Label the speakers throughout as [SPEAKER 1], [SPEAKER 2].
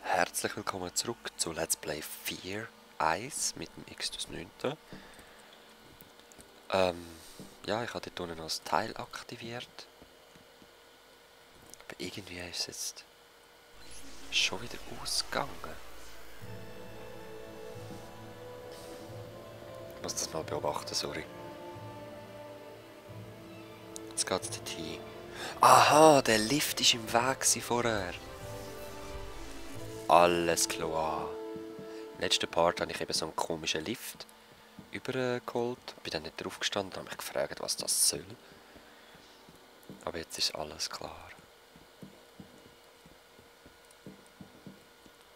[SPEAKER 1] Herzlich willkommen zurück zu Let's Play Fear Ice mit dem X9. Ja, ich habe dort unten noch ein Teil aktiviert. Aber irgendwie ist es jetzt schon wieder ausgegangen. Ich muss das mal beobachten, sorry. Jetzt geht es dorthin. Aha, der Lift war im Weg vorher. Alles klar. Im letzten Part habe ich eben so einen komischen Lift übergeholt. Bin dann nicht drauf gestanden und habe mich gefragt, was das soll. Aber jetzt ist alles klar.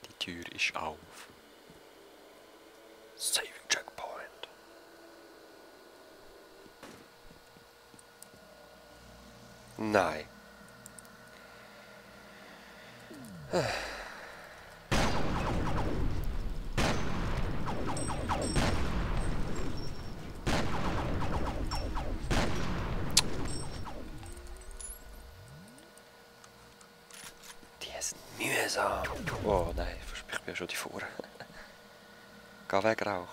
[SPEAKER 1] Die Tür ist auf. Saving Checkpoint. Nein. Die sind mühsam. Oh nein, ich bin ja schon die vorne. Geh weg, Rauch.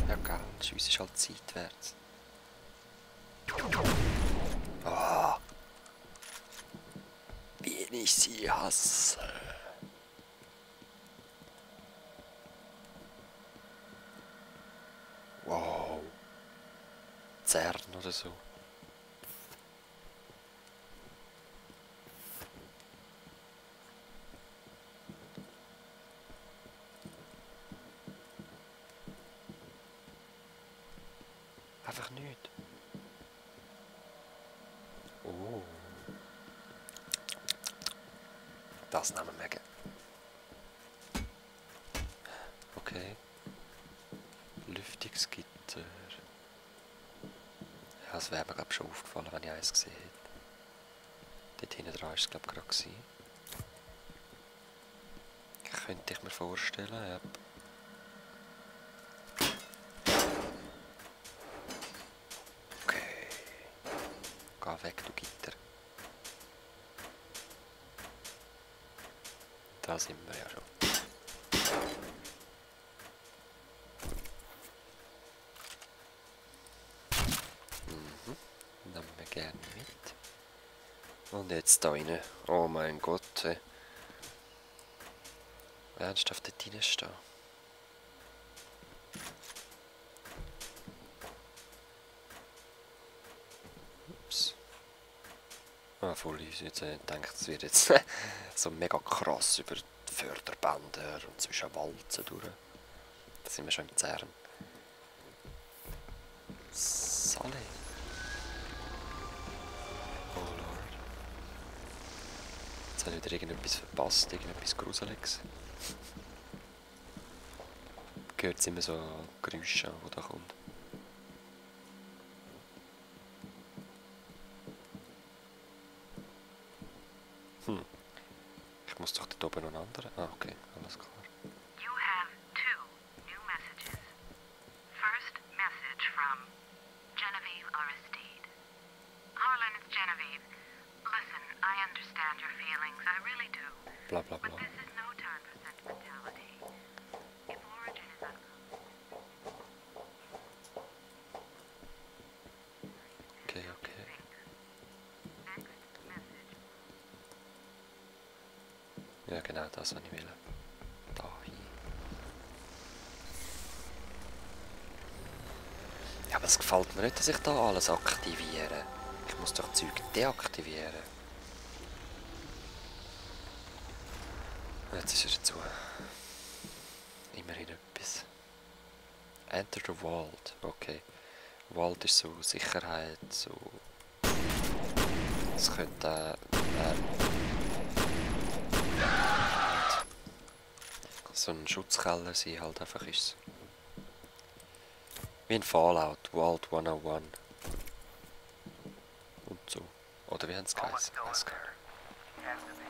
[SPEAKER 1] Ja, geil, Schuss ist halt seitwärts. Oh, wie ich sie hasse. Wow. Zern oder so. Einfach nicht. Oh. Das nehmen wir gerne. Okay. Lüftungsgitter. Ja, das wäre mir glaube schon aufgefallen, wenn ich eins gesehen hätte. Dort hinten dran war es glaube ich gerade gewesen. Könnte ich mir vorstellen, ja. Okay. Geh weg, du Gitter. Da sind wir ja schon. Nehmen wir gerne mit. Und jetzt da rein. Oh mein Gott. Ernsthaft dort reinstehen. Ups. Ah, voll easy. Jetzt denkt es wird jetzt so mega krass über die Förderbänder und zwischen Walzen durch. Da sind wir schon im Zern. Sally. Oh Lord. Jetzt habe ich wieder irgendetwas verpasst, irgendetwas Gruseliges. Gehört es immer so Geräusche, die da kommt. Ich muss doch dort oben noch einen anderen. Ah, okay, alles klar.
[SPEAKER 2] You have 2 new messages. First message from Genevieve Aristide. Harlan, it's Genevieve. Listen, I understand your feelings, I really do.
[SPEAKER 1] Bla bla
[SPEAKER 2] But
[SPEAKER 1] bla.
[SPEAKER 2] this is no time for sentimentality. If Origin is uncomfortable,
[SPEAKER 1] Okay, okay.
[SPEAKER 2] next message.
[SPEAKER 1] Ja, genau das, was ich will. Da hin. Ja, aber es gefällt mir nicht, dass ich da alles aktiviere. Ich muss doch Zeug deaktivieren. Jetzt ist er zu. Immerhin etwas. Enter the Vault. Okay. Vault ist so Sicherheit, so. Es könnte so ein Schutzkeller sein, halt einfach ist. Wie ein Fallout, Vault 101. Und so. Oder wie haben sie
[SPEAKER 3] Paula's
[SPEAKER 1] geheißen?
[SPEAKER 3] still in
[SPEAKER 1] Weiß gar
[SPEAKER 3] there.
[SPEAKER 1] nicht.
[SPEAKER 3] She has to be.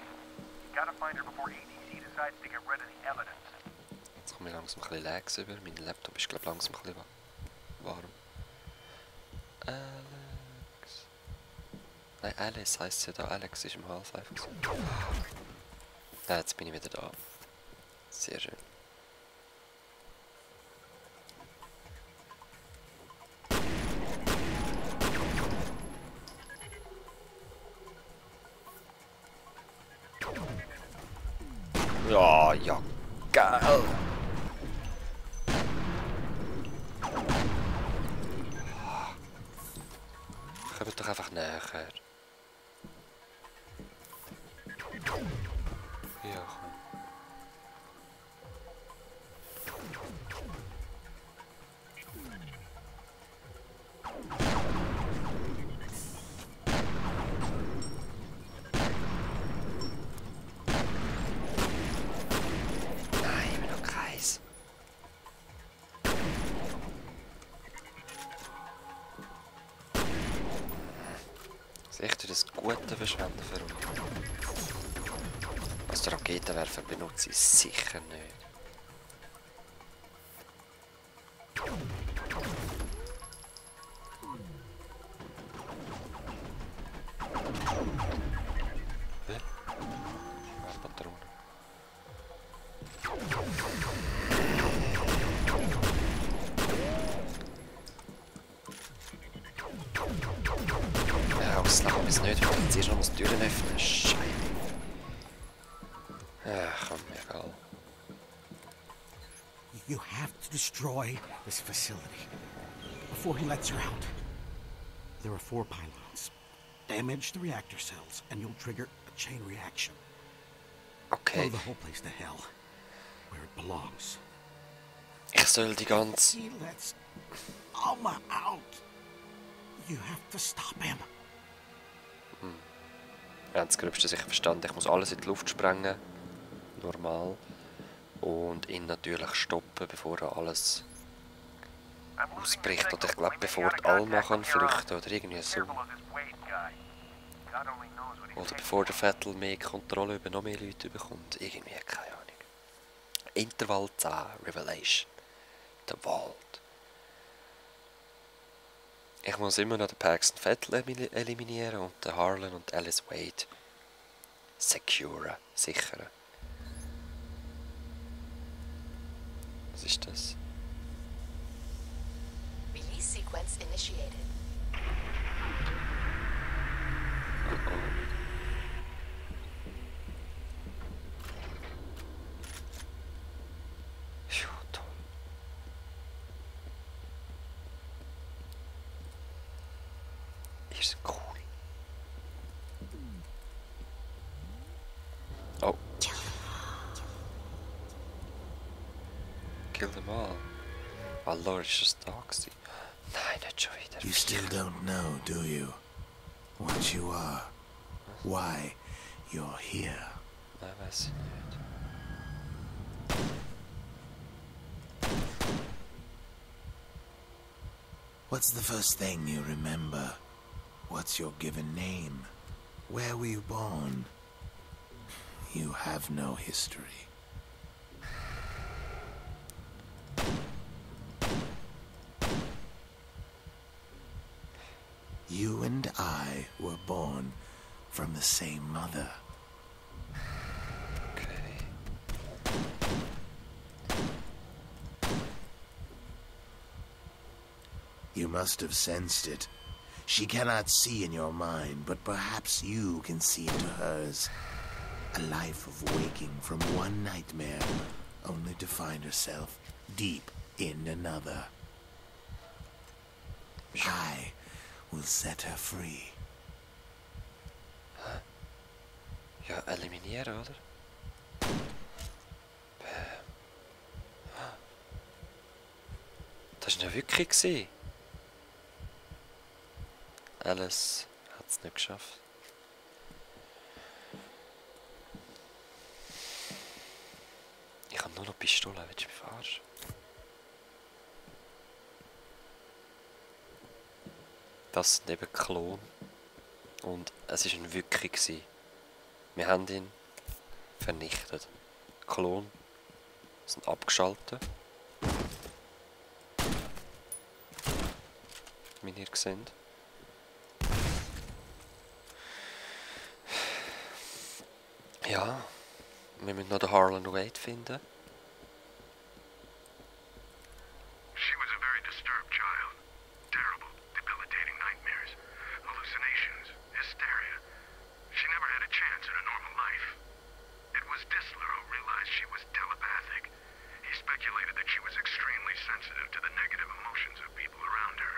[SPEAKER 3] You gotta find her before ADC decides to get rid of the evidence.
[SPEAKER 1] Jetzt komme ich langsam ein bisschen Lags über. Mein Laptop ist glaube langsam ein bisschen warm. Alex. Nein, Alice heisst sie da. Alex ist im Half-Life. Jetzt bin ich wieder da. Sehr schön. Ja, ja, geil. Kommt doch einfach näher. Ja, komm. Nein, immer noch Kreis. Echt das Gute verschwenden für uns. Als der Raketenwerfer benutze ich sicher nicht. Hä? Patronen. Ja, auslachen wir es nicht, weil jetzt erst noch die Türen öffnen. Scheiße. Ja, komm, egal.
[SPEAKER 4] You have to destroy this facility before he lets her out. There are 4 pylons. Damage the reactor cells, and you'll trigger a chain reaction.
[SPEAKER 1] Okay.
[SPEAKER 4] Blow the whole place to hell, where it belongs.
[SPEAKER 1] Ich soll die ganze...
[SPEAKER 4] He lets Alma out. You have to stop him.
[SPEAKER 1] Wir haben das Gröbste sicher verstanden. Ich muss alles in die Luft sprengen. Normal. Und ihn natürlich stoppen, bevor er alles ausbricht. Oder ich glaube, bevor die Alma kann flüchten oder irgendwie so. Oder bevor der Vettel mehr Kontrolle über noch mehr Leute bekommt. Irgendwie, keine Ahnung. Interval 10, Revelation. Der Vault. Ich muss immer noch den Paxton Vettel eliminieren und den Harlan und Alice Wade securen, sichern. Was ist das?
[SPEAKER 5] Release sequence initiated.
[SPEAKER 1] Phew, toll. Ihr seid cool. Oh. Kill them all. Oh Lord, ist das da gewesen? Nein, nicht schon wieder.
[SPEAKER 6] You still don't know, do you? What you are. Why you're here.
[SPEAKER 1] Nein, weiß ich nicht.
[SPEAKER 6] What's the first thing you remember? What's your given name? Where were you born? You have no history. You and I were born from the same mother.
[SPEAKER 1] Okay.
[SPEAKER 6] You must have sensed it. She cannot see in your mind, but perhaps you can see into hers. A life of waking from one nightmare, only to find herself deep in another. I will set her free.
[SPEAKER 1] Ja, eliminieren, oder? Bäm. Das war ja wirklich gewesen. Alice hat es nicht geschafft. Ich habe nur noch bei Pistole, willst du mich verarschen? Das sind eben Klon. Und es war ein Wücki gewesen. Wir haben ihn vernichtet. Klon sind abgeschaltet. Wie ihr seht. Ja, wir müssen noch den Harlan Wade finden.
[SPEAKER 3] She was a very disturbed child. Terrible, debilitating nightmares, hallucinations, hysteria. She never had a chance in a normal life. It was Disler who realized she was telepathic. He speculated that she was extremely sensitive to the negative emotions of people around her.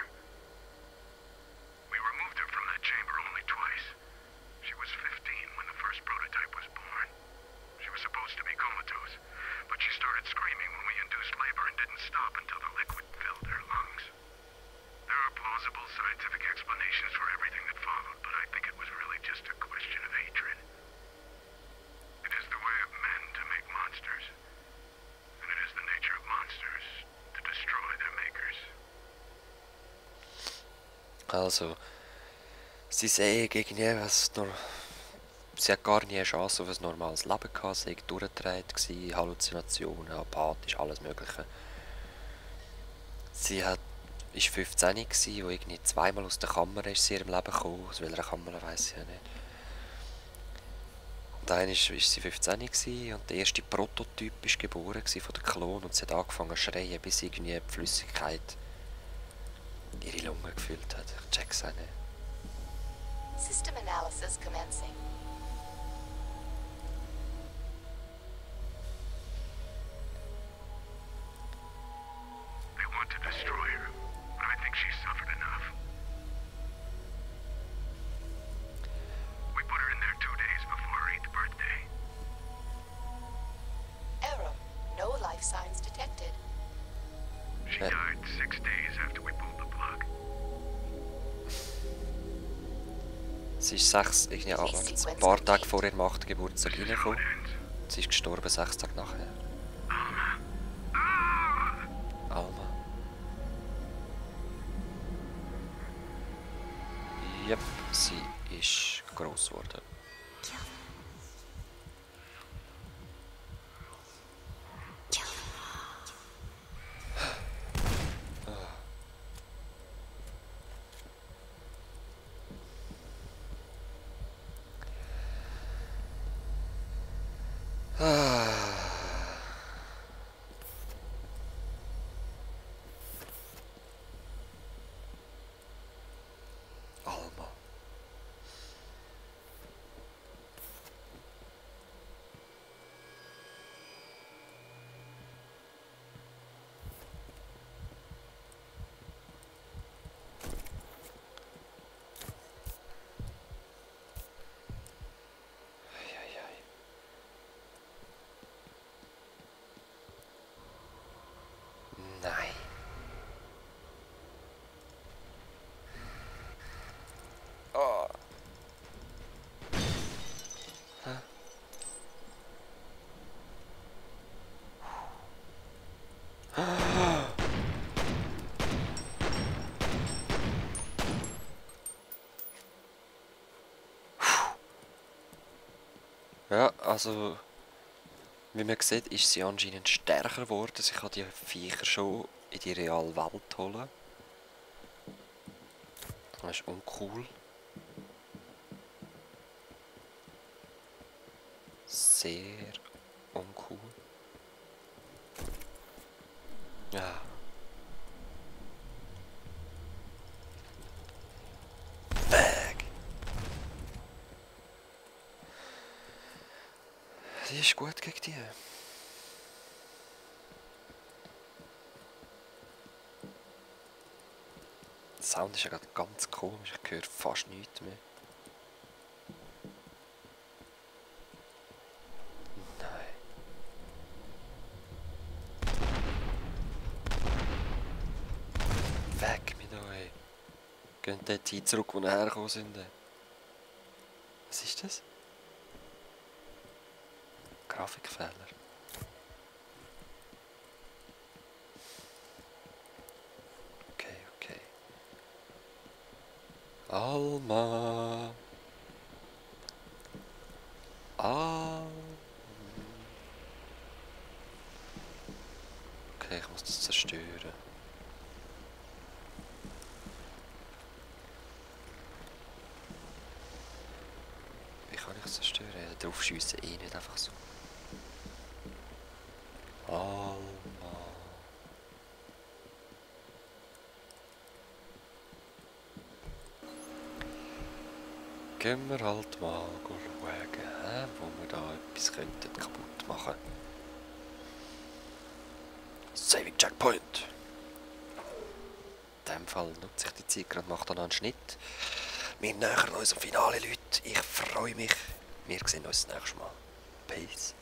[SPEAKER 3] We removed her from that chamber only twice. She was 15 when the first prototype was born. She was supposed to be comatose, but she started screaming when we induced labor and didn't stop until the liquid filled her lungs. There are plausible scientific explanations for everything that followed, but I think it was really just a question of hatred. It is the way of men to make monsters, and it is the nature of monsters to destroy their makers.
[SPEAKER 1] Also, sie sehen irgendwie, was nur. Sie hat gar nie eine Chance auf ein normales Leben gehabt, sie war durchgedreht, Halluzinationen, apathisch, alles Mögliche. Sie war 15 gewesen, wo irgendwie zweimal aus der Kammer ist sie in ihrem Leben gekommen. Aus welcher Kammer, weiss ich ja nicht. Und einmal war sie 15 gewesen, und der erste Prototyp war geboren von der Klon, und sie hat angefangen zu schreien, bis irgendwie die Flüssigkeit ihre Lunge gefüllt hat. Ich check's auch nicht.
[SPEAKER 5] System analysis commencing.
[SPEAKER 3] They want to destroy her, but I think she's suffered enough. We put her in there 2 days before her 8th birthday.
[SPEAKER 5] Error. No life signs detected.
[SPEAKER 3] She died 6 days after we pulled the plug.
[SPEAKER 1] Sie ist ein paar Tage vor ihrem 8. Geburtstag reingekommen. Sie ist gestorben 6 Tage nachher. Alma. Yep, sie ist gross geworden. Alma. Nein. Oh. Hä? Ja, also wie man sieht, ist sie anscheinend stärker geworden. Sie kann die Viecher schon in die reale Welt holen. Das ist uncool. Sehr uncool. Ja. Weg! Die ist gut gegen die. Der Sound ist ja gerade ganz komisch, ich höre fast nichts mehr. Nein. Weg mit euch. Geht dort hin zurück, wo wir hergekommen sind. Was ist das? Grafikfehler. Alma. Okay, ich muss das zerstören. Wie kann ich es zerstören? Drauf schiessen eh nicht einfach so. Alma. Gehen wir halt mal schauen, wo wir da etwas könnten kaputt machen. Saving Checkpoint! In dem Fall nutze ich die Zeit gerade, mache dann einen Schnitt. Wir nähern uns am Finale, Leute. Ich freue mich. Wir sehen uns das nächste Mal. Peace.